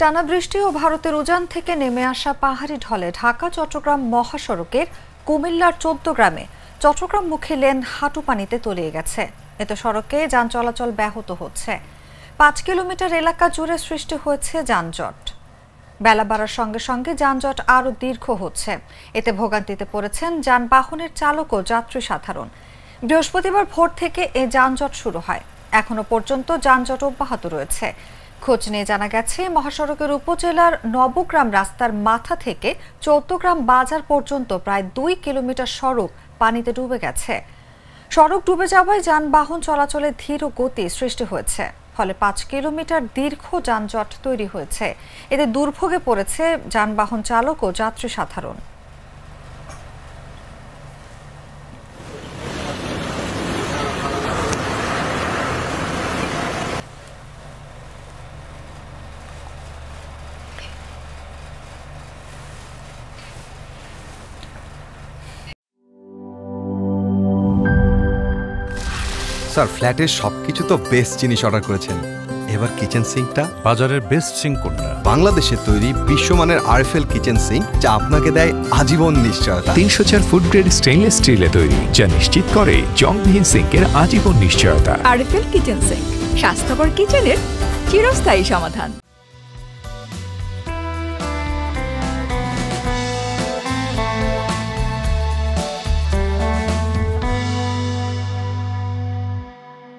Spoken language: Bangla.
টানা বৃষ্টি ও ভারতের উজান থেকে নেমে আসা পাহাড়ি ঢলে ঢাকা চট্টগ্রাম মহাসড়কের কুমিল্লার ১৪ গ্রামে চট্টগ্রামমুখী লেন হাঁটু পানিতে তলিয়ে গেছে। এতে সড়কে যান চলাচল ব্যাহত হচ্ছে। ৫ কিলোমিটার এলাকা জুড়ে সৃষ্টি হয়েছে যানজট। বেলা বাড়ার সঙ্গে সঙ্গে যানজট আরও দীর্ঘ হচ্ছে। এতে ভোগান্তিতে পড়েছেন যানবাহনের চালক ও যাত্রী সাধারণ। বৃহস্পতিবার ভোর থেকে এ যানজট শুরু হয়। এখনো পর্যন্ত যানজট অব্যাহত রয়েছে। খোঁজ নিয়ে জানা গেছে, মহাসড়কের উপজেলার নবগ্রাম রাস্তার মাথা থেকে ১৪ গ্রাম বাজার পর্যন্ত প্রায় ২ কিলোমিটার সড়ক পানিতে ডুবে গেছে। সড়ক ডুবে যাওয়ায় যানবাহন চলাচলে ধীর গতি সৃষ্টি হয়েছে। ফলে ৫ কিলোমিটার দীর্ঘ যানজট তৈরি হয়েছে। এতে দুর্ভোগে পড়েছে যানবাহন চালক ও যাত্রী সাধারণ। স্যার, ফ্ল্যাটের সবকিছু তো বেস্ট জিনিস অর্ডার করেছেন, এবার কিচেন সিঙ্কটা? বাজারের বেস্ট সিঙ্ক কোনটা? বাংলাদেশে তৈরি বিশ্বমানের আরএফএল কিচেন সিঙ্ক, যা আপনাকে দেয় আজীবন নিশ্চয়তা। ৩০০ ফুড গ্রেড স্টেইনলেস স্টিলে তৈরি, যা নিশ্চিত করে জংবিহীন সিঙ্কের আজীবন নিশ্চয়তা। আরএফএল কিচেন সিঙ্ক, স্বাস্থ্যকর কিচেনের চিরস্থায়ী সমাধান।